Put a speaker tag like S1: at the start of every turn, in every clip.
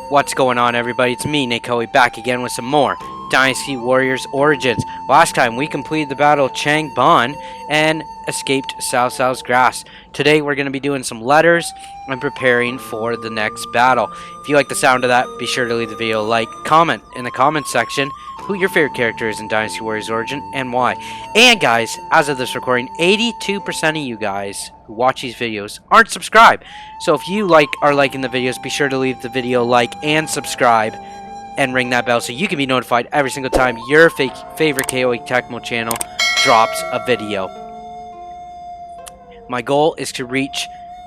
S1: What's going on, everybody? It's me, NaKoei, back again with some more Dynasty Warriors Origins. Last time we completed the battle of Zhao Bond and escaped Cao Cao's grasp. Today we're going to be doing some letters and preparing for the next battle. If you like the sound of that, be sure to leave the video a like, comment in the comment section who your favorite character is in Dynasty Warriors Origin and why. And guys, as of this recording, 82% of you guys who watch these videos aren't subscribed. So if you are liking the videos, be sure to leave the video a like and subscribe and ring that bell so you can be notified every single time your favorite KOE Tecmo channel drops a video. My goal is to reach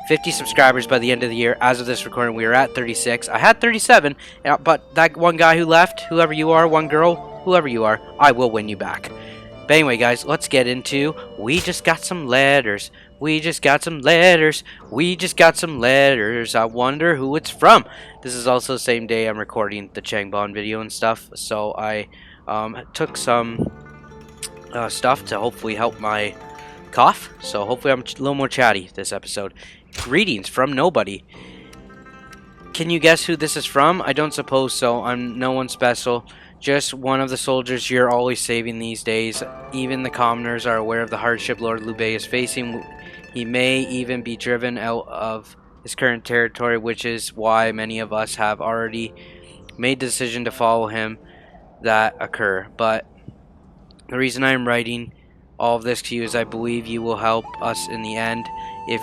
S1: 50 subscribers by the end of the year. As of this recording, we are at 36. I had 37, but that one guy who left, whoever you are, one girl, whoever you are, I will win you back. But anyway, guys, let's get into we just got some letters. We just got some letters. We just got some letters. I wonder who it's from. This is also the same day I'm recording the Zhao Bond video and stuff. So I took some stuff to hopefully help my cough. So hopefully I'm a little more chatty this episode. Greetings from nobody. Can you guess who this is from? I don't suppose so. I'm no one special. Just one of the soldiers you're always saving these days. Even the commoners are aware of the hardship Lord Liu Bei is facing. He may even be driven out of his current territory, which is why many of us have already made the decision to follow him that occur. But the reason I am writing all of this to you is I believe you will help us in the end. If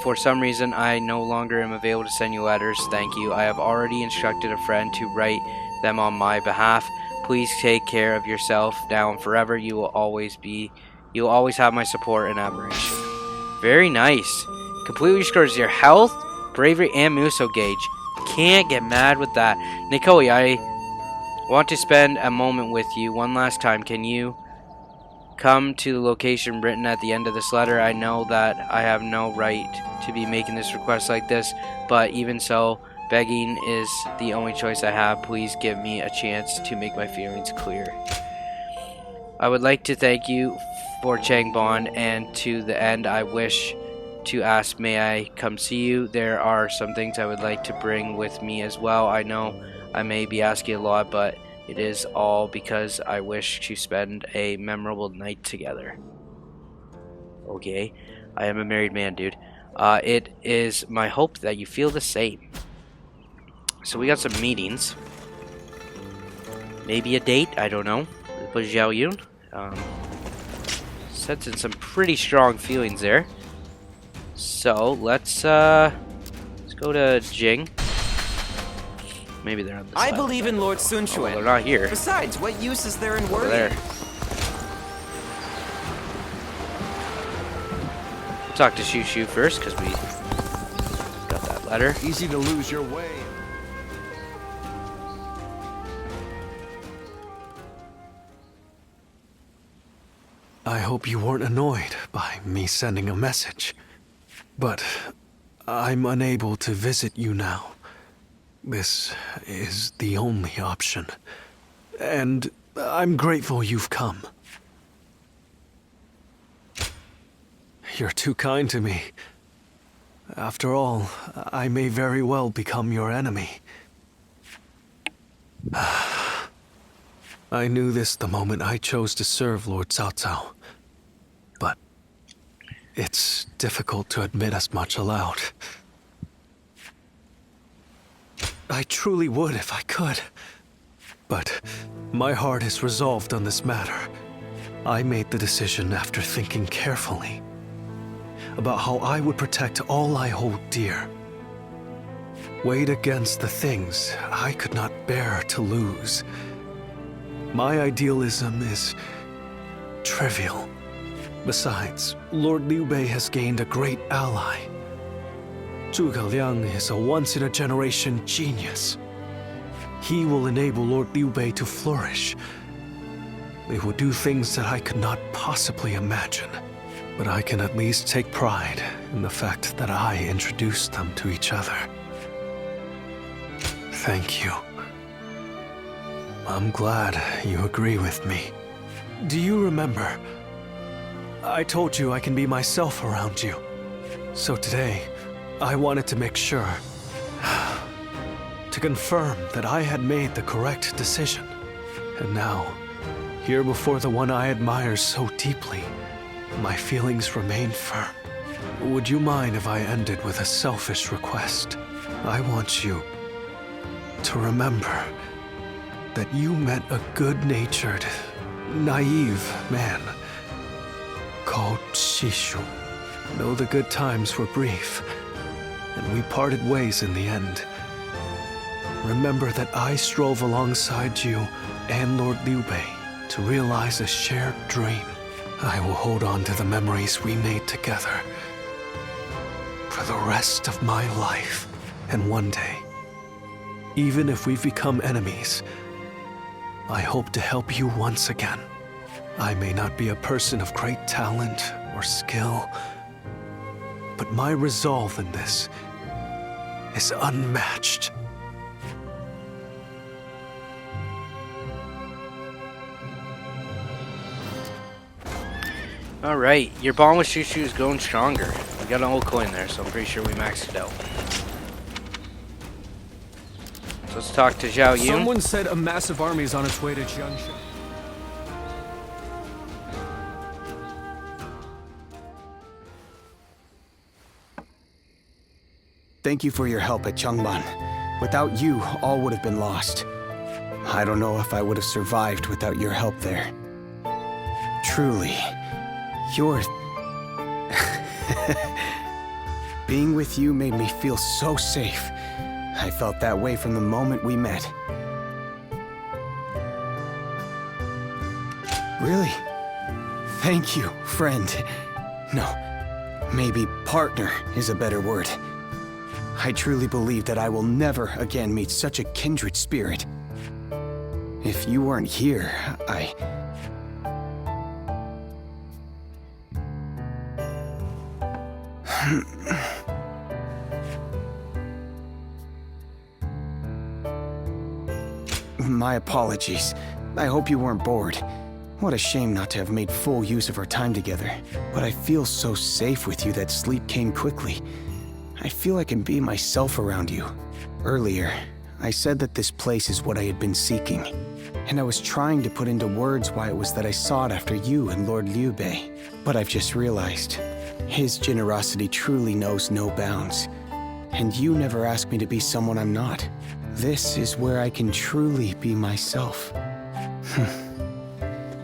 S1: for some reason I no longer am available to send you letters, thank you. I have already instructed a friend to write them on my behalf. Please take care of yourself now and forever. You will always have my support and admiration. Very nice. Completely restores your health, bravery, and Muso gauge. Can't get mad with that. NaKoei, I want to spend a moment with you one last time. Can you come to the location written at the end of this letter? I know that I have no right to be making this request like this, but even so, begging is the only choice I have. Please give me a chance to make my feelings clear. I would like to thank you for Zhao Bond, and to the end I wish to ask, may I come see you? There are some things I would like to bring with me as well. I know I may be asking a lot, but it is all because I wish to spend a memorable night together. Okay, I am a married man, dude. It is my hope that you feel the same. So we got some meetings. Maybe a date, I don't know. With Zhao Yun. Sensing some pretty strong feelings there. So let's go to Jing. Maybe they're on this side.
S2: I believe in Lord Sun Quan.
S1: They're not here.
S2: Besides, what use is there in worrying?
S1: There. Talk to Shu first, because we got that letter.
S3: Easy to lose your way. I hope you weren't annoyed by me sending a message, but I'm unable to visit you now. This is the only option, and I'm grateful you've come. You're too kind to me. After all, I may very well become your enemy. I knew this the moment I chose to serve Lord Cao Cao, but it's difficult to admit as much aloud. I truly would if I could, but my heart is resolved on this matter. I made the decision after thinking carefully about how I would protect all I hold dear, weighed against the things I could not bear to lose. My idealism is trivial. Besides, Lord Liu Bei has gained a great ally. Zhuge Liang is a once-in-a-generation genius. He will enable Lord Liu Bei to flourish. They will do things that I could not possibly imagine. But I can at least take pride in the fact that I introduced them to each other. Thank you. I'm glad you agree with me. Do you remember? I told you I can be myself around you. So today, I wanted to make sure confirm that I had made the correct decision. And now, here before the one I admire so deeply, my feelings remain firm. Would you mind if I ended with a selfish request? I want you to remember that you met a good-natured, naive man called Shishu. Know the good times were brief, and we parted ways in the end. Remember that I strove alongside you and Lord Liu Bei to realize a shared dream. I will hold on to the memories we made together for the rest of my life. And one day, even if we've become enemies, I hope to help you once again. I may not be a person of great talent or skill, but my resolve in this is unmatched.
S1: Alright, your bond with Shushu is going stronger. We got an old coin there, so I'm pretty sure we maxed it out. So let's talk to Zhao Yun.
S4: Someone said a massive army is on its way to Jiangxi.
S5: Thank you for your help at Changban. Without you, all would have been lost. I don't know if I would have survived without your help there. Truly, you're... Being with you made me feel so safe. I felt that way from the moment we met. Really? Thank you, friend. No, maybe partner is a better word. I truly believe that I will never again meet such a kindred spirit. If you weren't here, My apologies. I hope you weren't bored. What a shame not to have made full use of our time together. But I feel so safe with you that sleep came quickly. I feel I can be myself around you. Earlier, I said that this place is what I had been seeking. And I was trying to put into words why it was that I sought after you and Lord Liu Bei. But I've just realized, his generosity truly knows no bounds. And you never asked me to be someone I'm not. This is where I can truly be myself.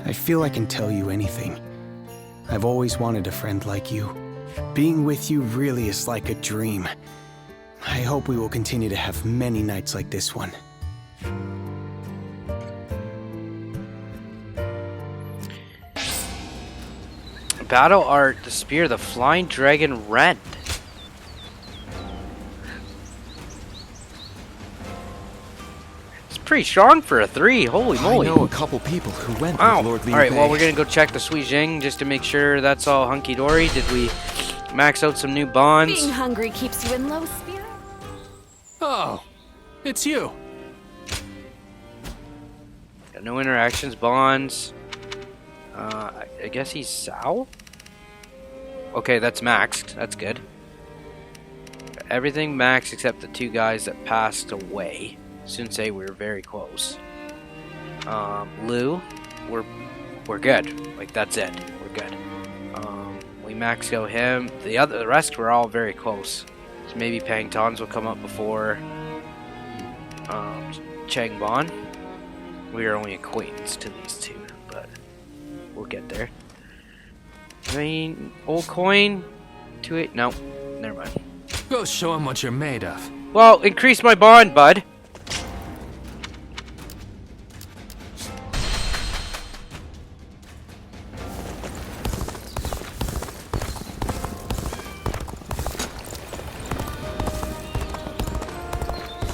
S5: I feel I can tell you anything. I've always wanted a friend like you. Being with you really is like a dream. I hope we will continue to have many nights like this one.
S1: Battle art, the spear, the flying dragon rend. It's pretty strong for a 3. Holy moly!
S2: I know a couple people who went
S1: Wow.
S2: with Lord Liu
S1: All right,
S2: Bei.
S1: well we're gonna go check the Sui Jing just to make sure that's all hunky dory. Did we max out some new bonds?
S6: Being hungry keeps you in low spirit.
S4: Oh, it's you.
S1: Got no interactions, bonds. I guess he's Sao? Okay, that's maxed. That's good. Everything maxed except the 2 guys that passed away. Sensei, we were very close. Lu, we're good. Like, that's it. We're good. We maxed out him. The rest were all very close. So maybe Pang Tons will come up before Chang Bon. We are only acquaintance to these 2, but we'll get there. I mean, old coin, 2-8. No, never mind.
S4: Go show him what you're made of.
S1: Well, increase my bond, bud.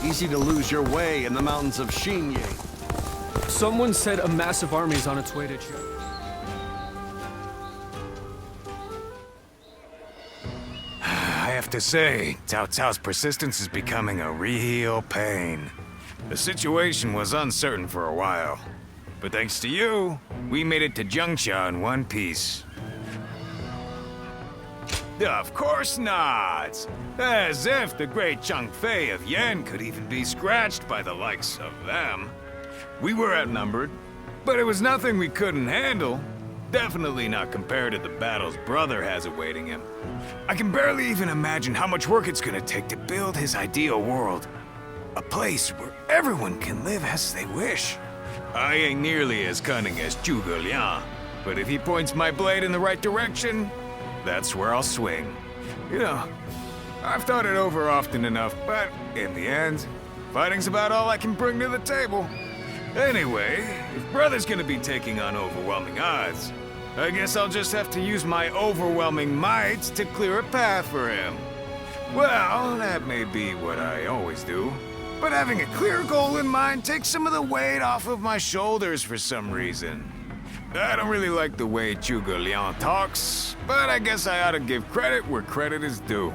S7: Easy to lose your way in the mountains of Xinye.
S4: Someone said a massive army is on its way to Jiangxi.
S8: I have to say, Cao Cao's persistence is becoming a real pain. The situation was uncertain for a while, but thanks to you, we made it to Jiangxia in one piece. Of course not! As if the great Chang Fei of Yen could even be scratched by the likes of them. We were outnumbered, but it was nothing we couldn't handle. Definitely not compared to the battles brother has awaiting him. I can barely even imagine how much work it's gonna take to build his ideal world. A place where everyone can live as they wish. I ain't nearly as cunning as Zhuge Liang, but if he points my blade in the right direction, that's where I'll swing. You know, I've thought it over often enough, but in the end, fighting's about all I can bring to the table. Anyway, if brother's gonna be taking on overwhelming odds, I guess I'll just have to use my overwhelming might to clear a path for him. Well, that may be what I always do, but having a clear goal in mind takes some of the weight off of my shoulders for some reason. I don't really like the way Zhuge Liang talks, but I guess I ought to give credit where credit is due.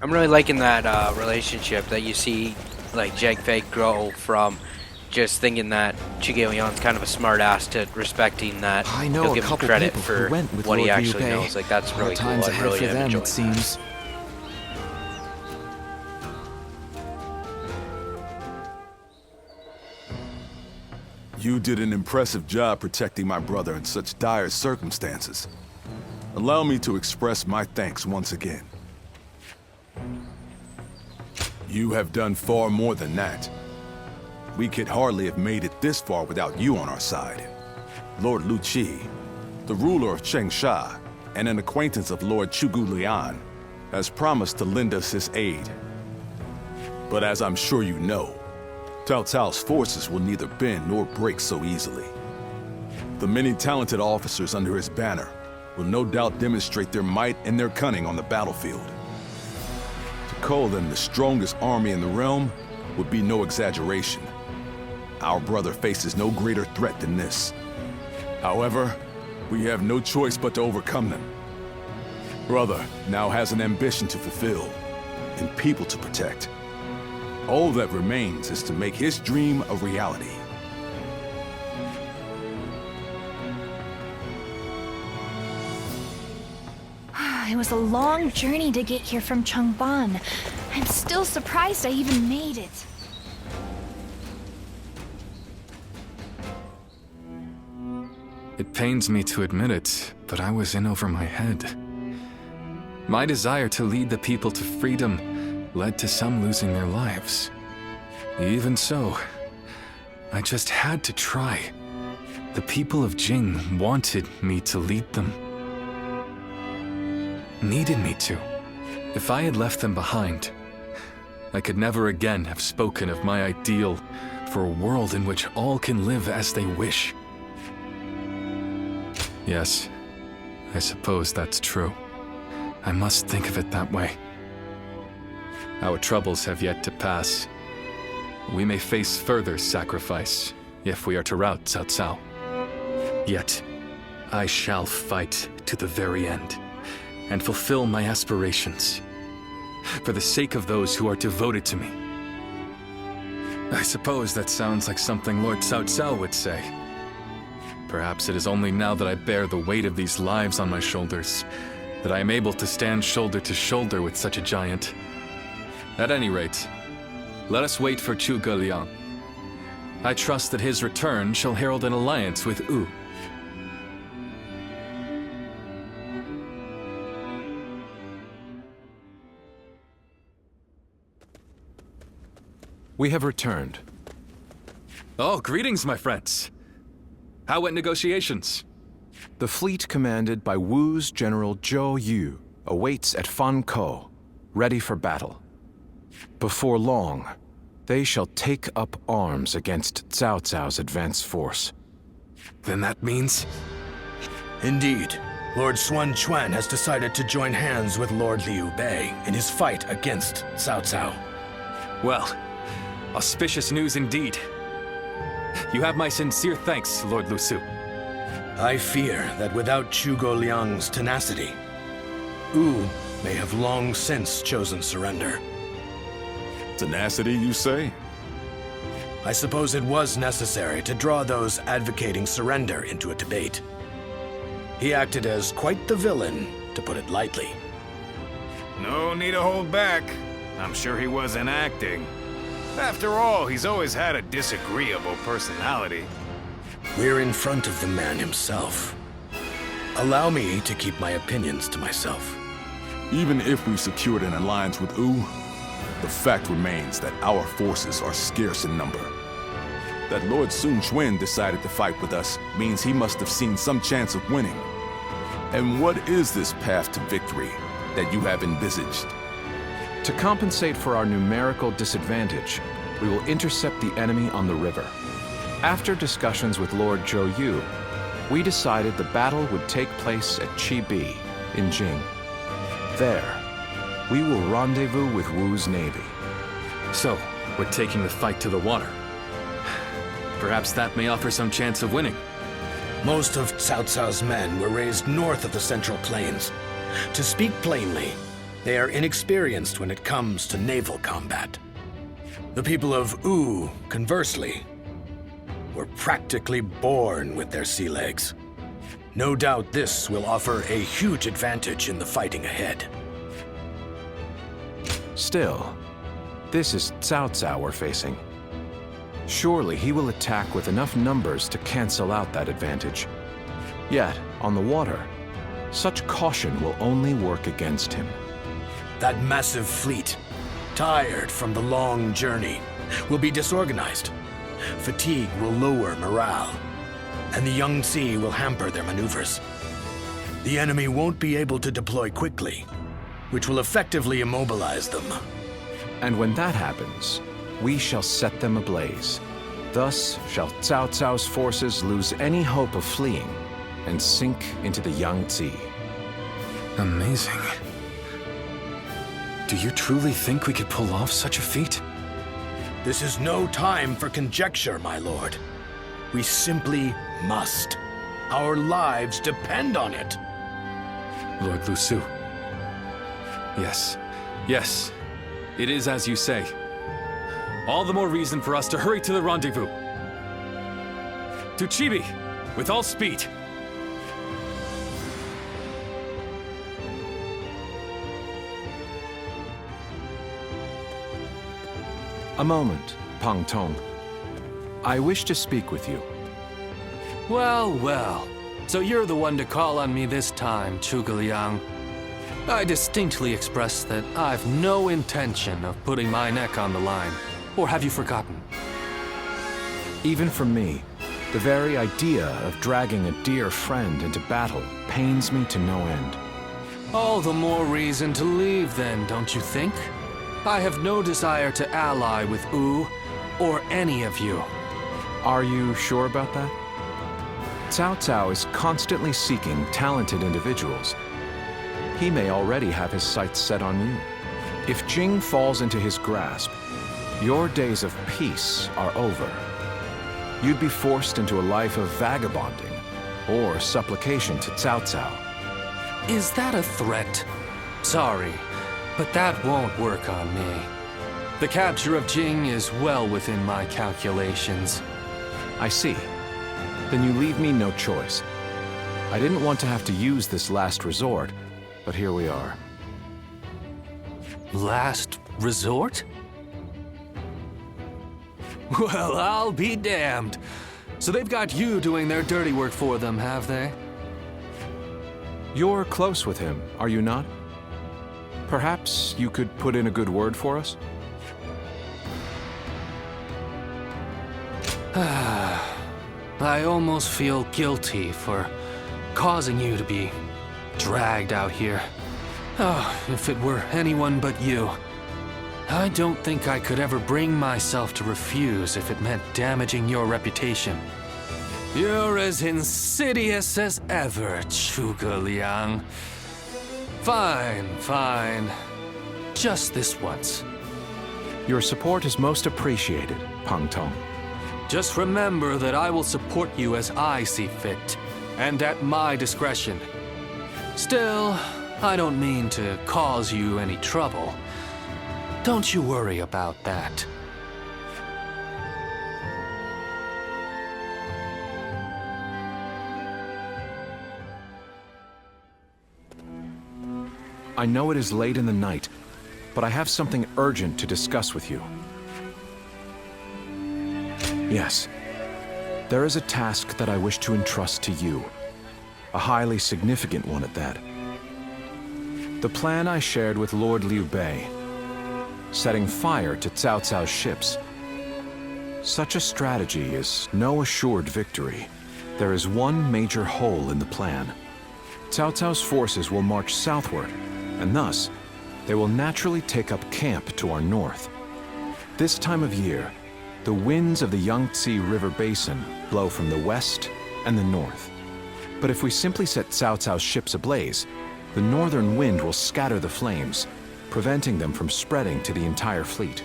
S1: I'm really liking that relationship that you see, like, Zhang Fei grow from just thinking that Zhuge Liang's kind of a smartass to respecting that
S2: I know
S1: he'll
S2: a
S1: give him
S2: couple
S1: credit
S2: people
S1: for
S2: who went with
S1: what he
S2: Lord Liu
S1: actually
S2: Bei.
S1: knows. Like, that's really
S2: Hard
S1: cool.
S2: times
S1: I
S2: ahead
S1: really
S2: for
S1: am
S2: them,
S1: enjoying
S2: it seems.
S9: You did an impressive job protecting my brother in such dire circumstances. Allow me to express my thanks once again. You have done far more than that. We could hardly have made it this far without you on our side. Lord Lu Qi, the ruler of Chengsha, and an acquaintance of Lord Zhuge Liang, has promised to lend us his aid. But as I'm sure you know, Cao Cao's forces will neither bend nor break so easily. The many talented officers under his banner will no doubt demonstrate their might and their cunning on the battlefield. To call them the strongest army in the realm would be no exaggeration. Our brother faces no greater threat than this. However, we have no choice but to overcome them. Brother now has an ambition to fulfill, and people to protect. All that remains is to make his dream a reality.
S6: It was a long journey to get here from Changban. I'm still surprised I even made it.
S4: It pains me to admit it, but I was in over my head. My desire to lead the people to freedom led to some losing their lives. Even so, I just had to try. The people of Jing wanted me to lead them. Needed me to. If I had left them behind, I could never again have spoken of my ideal for a world in which all can live as they wish. Yes, I suppose that's true. I must think of it that way. Our troubles have yet to pass. We may face further sacrifice if we are to rout Cao Cao. Yet, I shall fight to the very end and fulfill my aspirations for the sake of those who are devoted to me. I suppose that sounds like something Lord Cao Cao would say. Perhaps it is only now that I bear the weight of these lives on my shoulders that I am able to stand shoulder to shoulder with such a giant. At any rate, let us wait for Zhuge Liang. I trust that his return shall herald an alliance with Wu.
S10: We have returned.
S4: Oh, greetings, my friends. How went negotiations?
S10: The fleet commanded by Wu's General Zhou Yu awaits at Fankou, ready for battle. Before long, they shall take up arms against Cao Cao's advance force.
S4: Then that means...
S11: Indeed. Lord Sun Quan has decided to join hands with Lord Liu Bei in his fight against Cao Cao.
S4: Well, auspicious news indeed. You have my sincere thanks, Lord Lu Su.
S11: I fear that without Zhuge Liang's tenacity, Wu may have long since chosen surrender.
S9: Tenacity, you say?
S11: I suppose it was necessary to draw those advocating surrender into a debate. He acted as quite the villain, to put it lightly.
S8: No need to hold back. I'm sure he wasn't acting. After all, he's always had a disagreeable personality.
S11: We're in front of the man himself. Allow me to keep my opinions to myself.
S9: Even if we secured an alliance with Wu, the fact remains that our forces are scarce in number. That Lord Sun Quan decided to fight with us means he must have seen some chance of winning. And what is this path to victory that you have envisaged?
S10: To compensate for our numerical disadvantage, we will intercept the enemy on the river. After discussions with Lord Zhou Yu, we decided the battle would take place at Chibi in Jing. There, we will rendezvous with Wu's navy.
S4: So, we're taking the fight to the water. Perhaps that may offer some chance of winning.
S11: Most of Cao Cao's men were raised north of the Central Plains. To speak plainly, they are inexperienced when it comes to naval combat. The people of Wu, conversely, were practically born with their sea legs. No doubt this will offer a huge advantage in the fighting ahead.
S10: Still, this is Cao Cao we're facing. Surely he will attack with enough numbers to cancel out that advantage. Yet, on the water, such caution will only work against him.
S11: That massive fleet, tired from the long journey, will be disorganized. Fatigue will lower morale, and the Yangtze will hamper their maneuvers. The enemy won't be able to deploy quickly, which will effectively immobilize them.
S10: And when that happens, we shall set them ablaze. Thus shall Cao Cao's forces lose any hope of fleeing and sink into the Yangtze.
S4: Amazing. Do you truly think we could pull off such a feat?
S11: This is no time for conjecture, my lord. We simply must. Our lives depend on it.
S4: Lord Lu Su. Yes, yes. It is as you say. All the more reason for us to hurry to the rendezvous. To Chibi, with all speed.
S10: A moment, Pang Tong. I wish to speak with you.
S12: Well, well. So you're the one to call on me this time, Zhuge Liang. I distinctly expressed that I've no intention of putting my neck on the line. Or have you forgotten?
S10: Even for me, the very idea of dragging a dear friend into battle pains me to no end.
S12: All the more reason to leave then, don't you think? I have no desire to ally with Wu or any of you.
S10: Are you sure about that? Cao Cao is constantly seeking talented individuals. He may already have his sights set on you. If Jing falls into his grasp, your days of peace are over. You'd be forced into a life of vagabonding or supplication to Cao Cao.
S12: Is that a threat? Sorry, but that won't work on me. The capture of Jing is well within my calculations.
S10: I see. Then you leave me no choice. I didn't want to have to use this last resort, but here we are.
S12: Last resort? Well, I'll be damned. So they've got you doing their dirty work for them, have they?
S10: You're close with him, are you not? Perhaps you could put in a good word for us?
S12: I almost feel guilty for causing you to be dragged out here. Oh, if it were anyone but you. I don't think I could ever bring myself to refuse if it meant damaging your reputation. You're as insidious as ever, Zhuge Liang. Fine, fine. Just this once.
S10: Your support is most appreciated, Pang Tong.
S12: Just remember that I will support you as I see fit, and at my discretion. Still, I don't mean to cause you any trouble. Don't you worry about that.
S10: I know it is late in the night, but I have something urgent to discuss with you. Yes, there is a task that I wish to entrust to you. A highly significant one at that. The plan I shared with Lord Liu Bei, setting fire to Cao Cao's ships. Such a strategy is no assured victory. There is one major hole in the plan. Cao Cao's forces will march southward, and thus, they will naturally take up camp to our north. This time of year, the winds of the Yangtze River Basin blow from the west and the north. But if we simply set Cao Cao's ships ablaze, the northern wind will scatter the flames, preventing them from spreading to the entire fleet.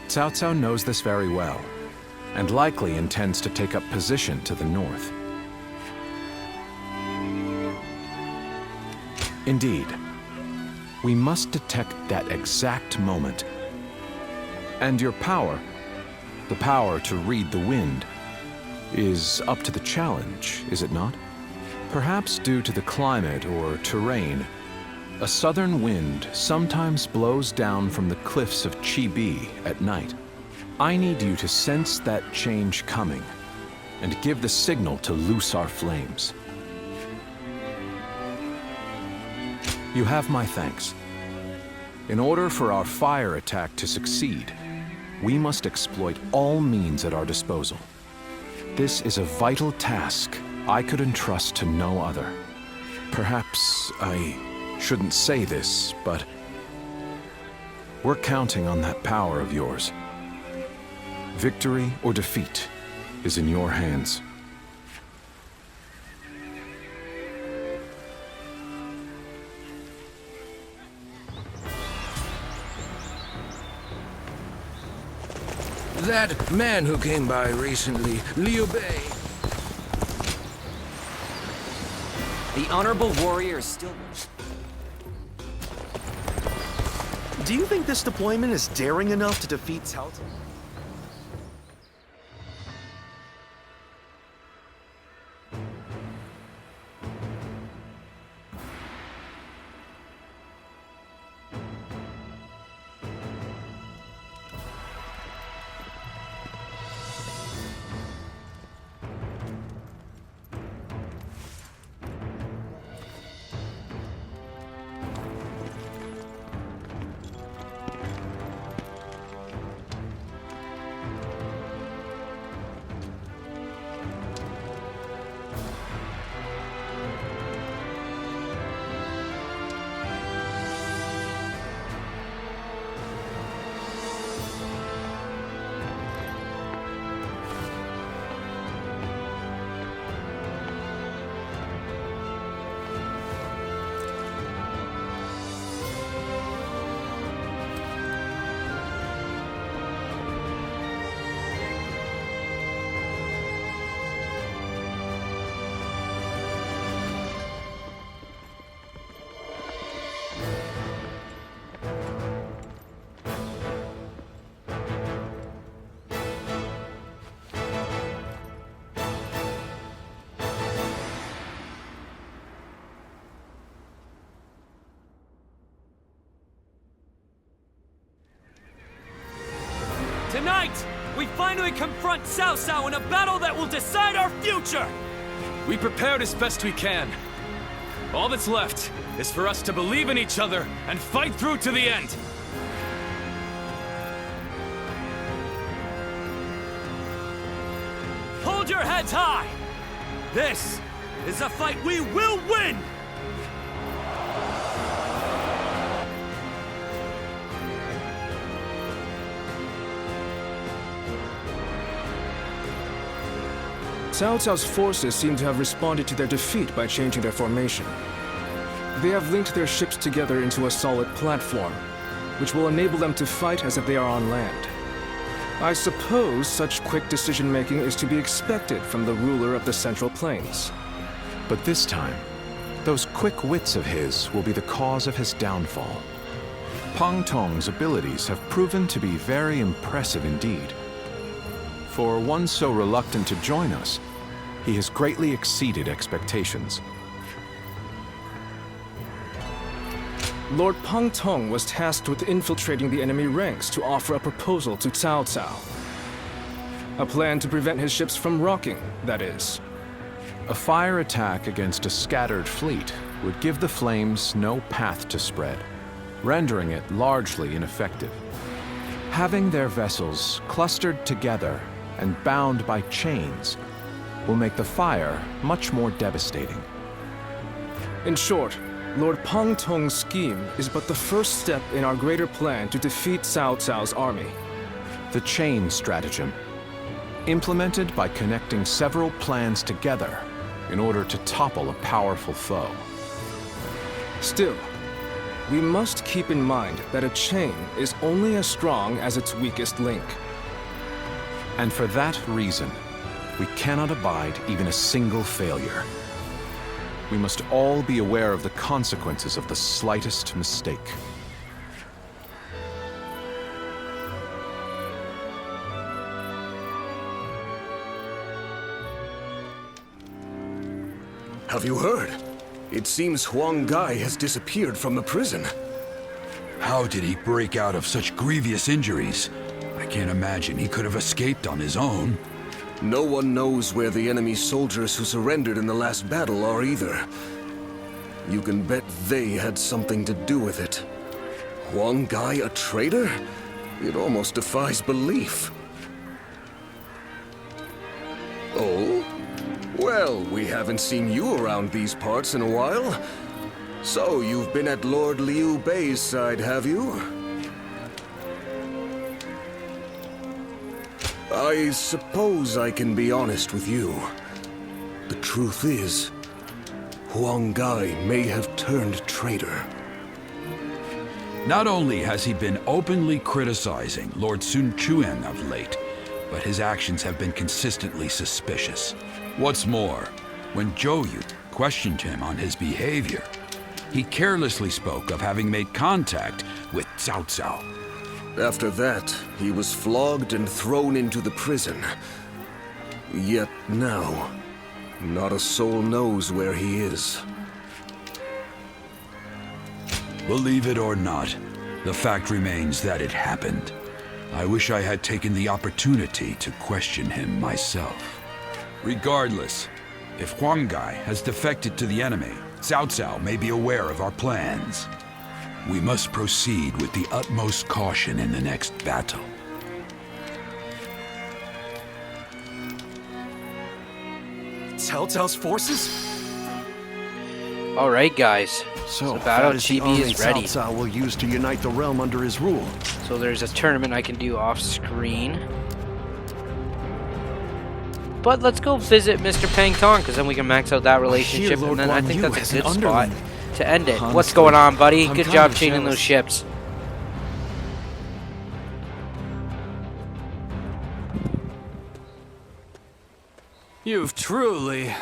S10: Cao Cao knows this very well, and likely intends to take up position to the north. Indeed, we must detect that exact moment. And your power, the power to read the wind, is up to the challenge, is it not? Perhaps due to the climate or terrain, a southern wind sometimes blows down from the cliffs of Chibi at night. I need you to sense that change coming and give the signal to loose our flames. You have my thanks. In order for our fire attack to succeed, we must exploit all means at our disposal. This is a vital task I could entrust to no other. Perhaps I shouldn't say this, but we're counting on that power of yours. Victory or defeat is in your hands.
S11: That man who came by recently, Liu Bei.
S2: The honorable warrior is still...
S7: Do you think this deployment is daring enough to defeat Cao Cao?
S13: Tonight, we finally confront Cao Cao in a battle that will decide our future!
S4: We prepared as best we can. All that's left is for us to believe in each other and fight through to the end.
S13: Hold your heads high! This is a fight we will win!
S14: Cao Cao's forces seem to have responded to their defeat by changing their formation. They have linked their ships together into a solid platform, which will enable them to fight as if they are on land. I suppose such quick decision-making is to be expected from the ruler of the Central Plains.
S10: But this time, those quick wits of his will be the cause of his downfall. Pang Tong's abilities have proven to be very impressive indeed. For one so reluctant to join us, he has greatly exceeded expectations.
S14: Lord Pang Tong was tasked with infiltrating the enemy ranks to offer a proposal to Cao Cao. A plan to prevent his ships from rocking, that is.
S10: A fire attack against a scattered fleet would give the flames no path to spread, rendering it largely ineffective. Having their vessels clustered together and bound by chains will make the fire much more devastating.
S14: In short, Lord Pang Tong's scheme is but the first step in our greater plan to defeat Cao Cao's army.
S10: The chain stratagem, implemented by connecting several plans together in order to topple a powerful foe.
S14: Still, we must keep in mind that a chain is only as strong as its weakest link.
S10: And for that reason, we cannot abide even a single failure. We must all be aware of the consequences of the slightest mistake.
S7: Have you heard? It seems Huang Gai has disappeared from the prison.
S15: How did he break out of such grievous injuries? I can't imagine he could have escaped on his own.
S7: No one knows where the enemy soldiers who surrendered in the last battle are either. You can bet they had something to do with it. Huang Gai a traitor? It almost defies belief. Oh? Well, we haven't seen you around these parts in a while. So, you've been at Lord Liu Bei's side, have you? I suppose I can be honest with you. The truth is, Huang Gai may have turned traitor.
S15: Not only has he been openly criticizing Lord Sun Quan of late, but his actions have been consistently suspicious. What's more, when Zhao Yun questioned him on his behavior, he carelessly spoke of having made contact with Cao Cao.
S7: After that, he was flogged and thrown into the prison. Yet now, not a soul knows where he is.
S15: Believe it or not, the fact remains that it happened. I wish I had taken the opportunity to question him myself. Regardless, if Huang Gai has defected to the enemy, Cao Cao may be aware of our plans. We must proceed with the utmost caution in the next battle.
S7: Cao Cao's forces?
S1: Alright, guys.
S7: So
S1: Battle
S7: that is the
S1: Chibi
S7: army
S1: is ready.
S7: Cao Cao will use to unite the realm under his rule.
S1: So there's a tournament I can do off screen. But let's go visit Mr. Pang Tong, because then we can max out that relationship, and then I think that's a good spot to end it. What's going on, buddy? Good job chaining those ships.
S12: You've truly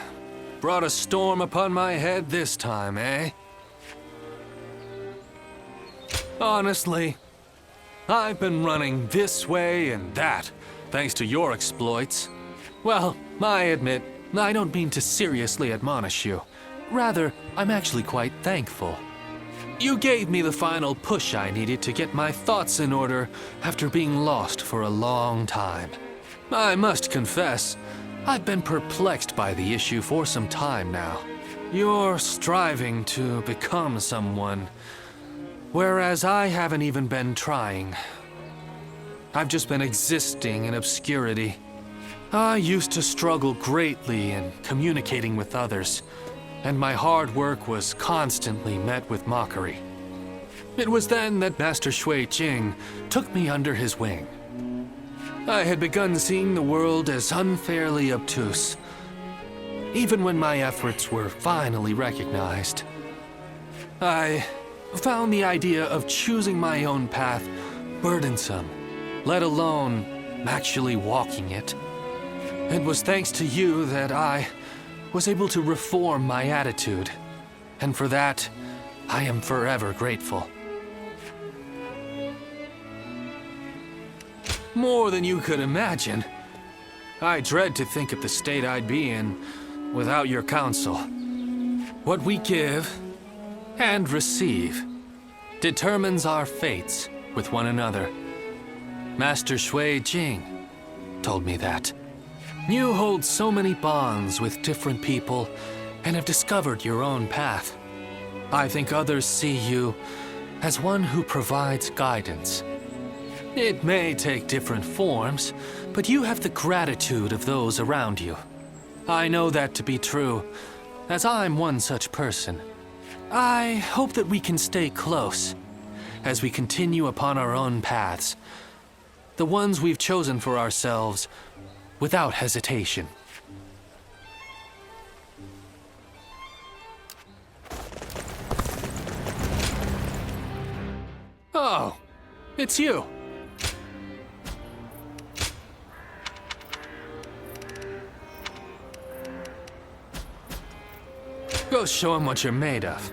S12: brought a storm upon my head this time, eh? Honestly, I've been running this way and that, thanks to your exploits. Well, I admit, I don't mean to seriously admonish you. Rather, I'm actually quite thankful. You gave me the final push I needed to get my thoughts in order after being lost for a long time. I must confess, I've been perplexed by the issue for some time now. You're striving to become someone, whereas I haven't even been trying. I've just been existing in obscurity. I used to struggle greatly in communicating with others, and my hard work was constantly met with mockery. It was then that Master Shui Jing took me under his wing. I had begun seeing the world as unfairly obtuse, even when my efforts were finally recognized. I found the idea of choosing my own path burdensome, let alone actually walking it. It was thanks to you that I was able to reform my attitude, and for that, I am forever grateful. More than you could imagine. I dread to think of the state I'd be in without your counsel. What we give and receive determines our fates with one another. Master Shui Jing told me that. You hold so many bonds with different people and have discovered your own path. I think others see you as one who provides guidance. It may take different forms, but you have the gratitude of those around you. I know that to be true, as I'm one such person. I hope that we can stay close as we continue upon our own paths, the ones we've chosen for ourselves without hesitation. Oh, it's you. Go show him what you're made of.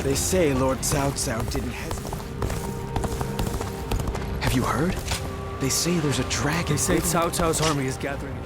S5: They say Lord Cao Cao didn't hesitate. Have you heard? They say there's a dragon.
S14: They say Cao Cao's army is gathering.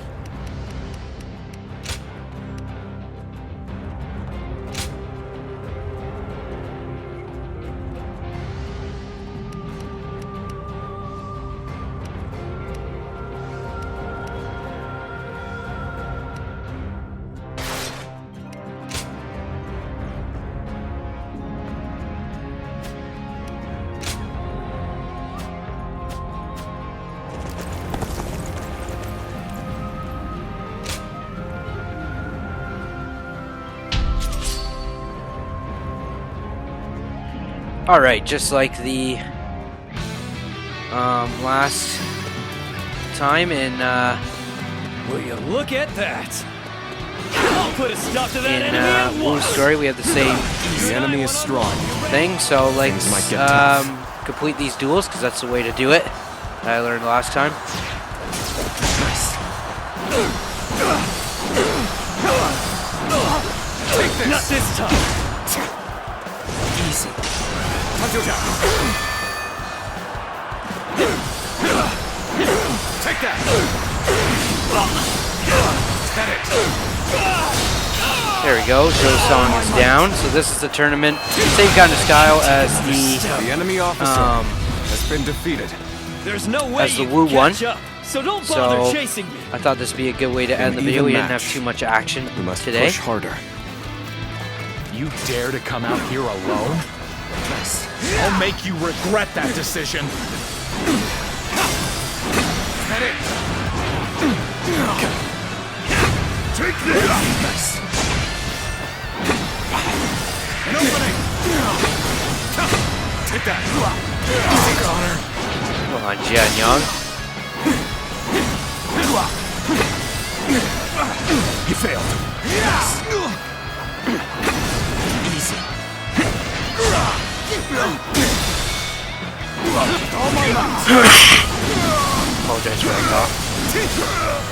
S1: Alright, just like the last time in
S13: Will you look at that? I'll put a stop to that enemy at
S1: Wu's
S13: once.
S1: story, we have the same
S10: The enemy is strong.
S1: thing, so like
S10: Things might get tough.
S1: complete these duels because that's the way to do it. I learned last time.
S13: Not this time.
S2: Easy.
S8: Take that!
S1: There we go. Zhou Song is down. So this is the tournament, same kind of style as
S10: The enemy officer has been defeated.
S13: There's no way
S1: as the
S13: you
S1: Wu
S13: can
S1: one.
S13: catch up, so don't bother
S1: So
S13: chasing me.
S1: I thought this would be a good way to end the
S10: An
S1: video.
S10: even
S1: We didn't have
S10: match.
S1: too much action
S10: We must
S1: today.
S10: push harder.
S11: You dare to come out here alone? I'll make you regret that decision.
S8: Take this! An opening! Take that!
S1: Come on, Jian Yang.
S11: You failed.
S2: Easy.
S1: Apologize for that cough.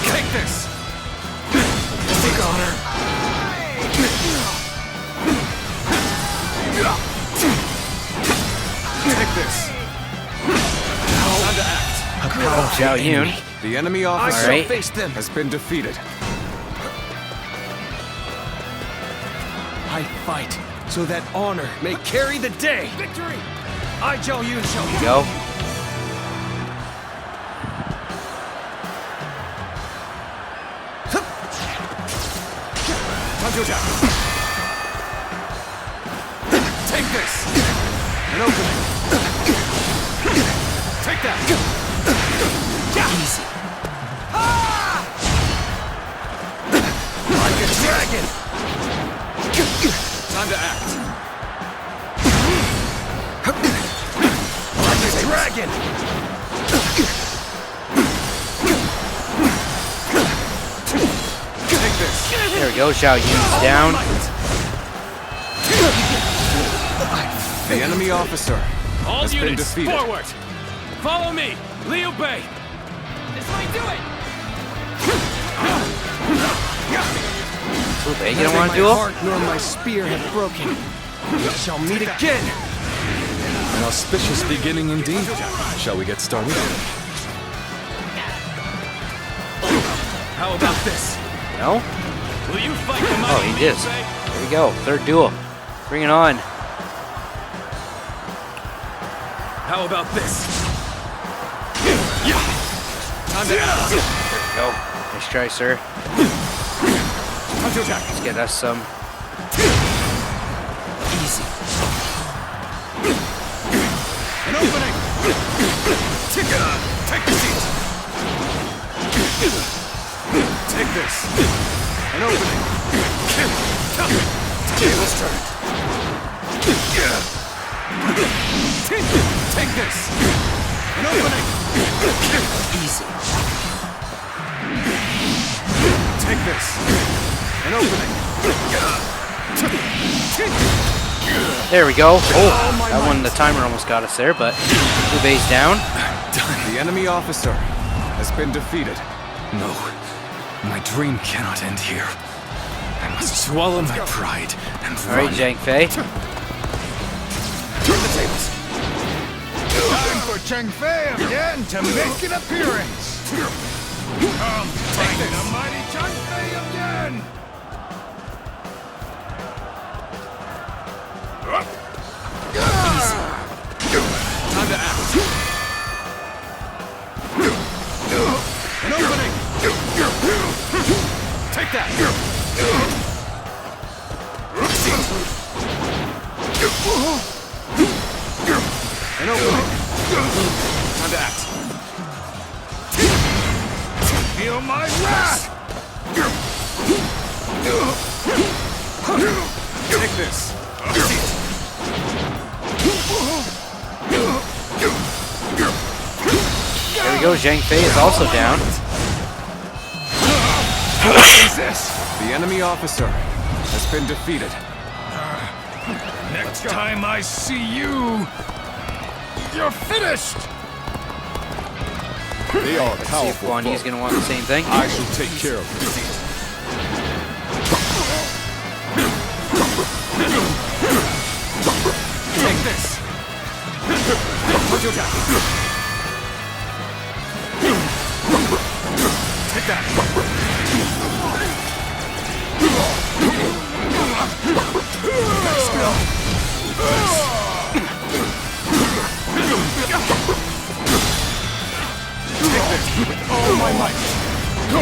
S8: Take this! Take honor! Take this! Time to act!
S1: Zhao Yun.
S10: The enemy officer
S1: Alright.
S10: has been defeated.
S5: I fight so that honor may carry the day.
S8: Victory!
S5: I, Zhao Yun, shall
S1: There you go.
S8: Take this! An opening! Take that!
S2: Easy.
S8: Like a dragon! Time to act! Like a dragon! Take this!
S1: There we go. Zhao Yun's down.
S10: The enemy officer
S13: All
S10: has been
S13: units,
S10: defeated.
S13: forward! Follow me, Liu Bei! This way, do it!
S1: Liu Bei, you don't want to duel?
S5: My heart nor my spear have broken.
S14: We shall meet again!
S4: An auspicious beginning indeed. Shall we get started?
S13: How about this?
S1: No?
S13: Will you fight the mighty
S1: Oh, he is.
S13: NaKoei?
S1: There we go. Third duel. Bring it on.
S13: How about this?
S1: Time to act. There we go. Nice try, sir.
S13: Time to attack.
S1: Let's get us some.
S13: Easy. An opening. Take the seat. Take this. An opening. Tables turn. Take this. An opening. Easy. Take this. An opening.
S1: There we go. Oh, that one, the timer almost got us there, but Ube's down.
S14: The enemy officer has been defeated.
S4: No, my dream cannot end here. I must swallow my pride and
S1: All right,
S4: run.
S1: Zhang Fei.
S8: Turn the tables. Time for Cheng Fei again to make an appearance. Come fight the mighty Cheng Fei again.
S13: Time to act. An opening. Take that. An opening. Time to act.
S8: Feel my wrath.
S13: Take this.
S1: There we go. Zhang Fei is also down.
S8: What is this?
S14: The enemy officer has been defeated.
S8: Next time I see you, you're finished.
S9: They are
S1: See if
S9: powerful
S1: Guan Yi's
S9: folk.
S1: gonna want the same thing.
S9: I shall take care of them.
S13: Take this. Put your attack. Take that. Let's go. Take this with all my might. Go.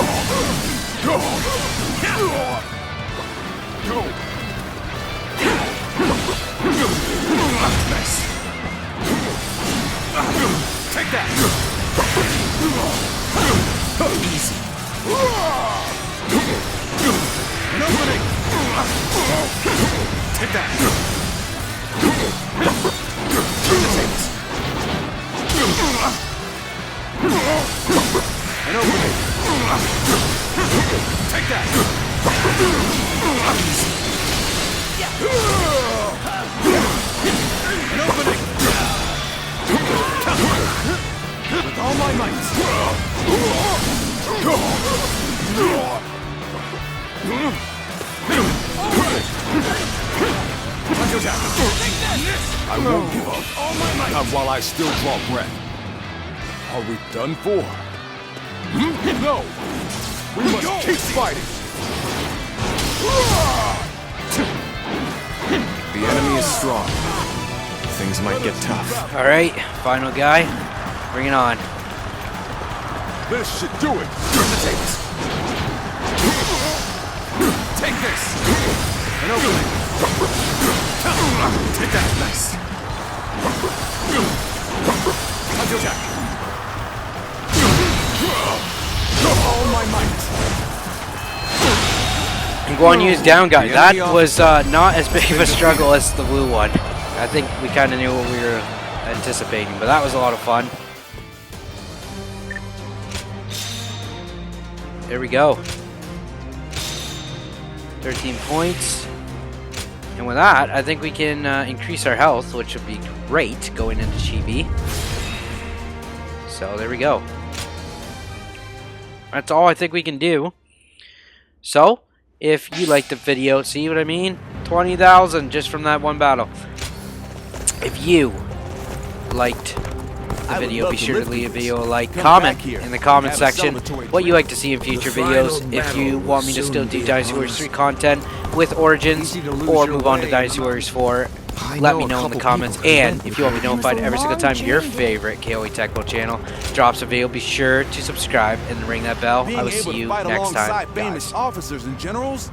S13: Nice. Take that. Easy. An opening. Take that. Turn the tables. An opening. Take that. Easy. An opening. With all my might.
S9: I won't give up. Not while I still draw breath. Are we done for? No! We must keep fighting!
S14: The enemy is strong. Things might get tough.
S1: All right, final guy. Bring it on.
S9: This should do it!
S13: Turn the tables. Take this. An opening. Take that. Nice. Time to attack. All my might.
S1: And Guan Yu's down, guys. That was not as big of a struggle as the Wu one. I think we kind of knew what we were anticipating, but that was a lot of fun. There we go. 13 points. And with that, I think we can increase our health, which would be great going into Chibi. So there we go. That's all I think we can do. So, if you liked the video, see what I mean? 20,000 just from that one battle. If you liked the video, be sure to leave a video a like, comment in the comment section what you like to see in future videos. If you want me to still do Dynasty Warriors 3 content with Origins or move on to Dynasty Warriors 4, let me know in the comments. And if you want to be notified every single time your favorite KOE Techmo channel drops a video, be sure to subscribe and ring that bell. I will see you next time, guys.
S9: Famous officers and generals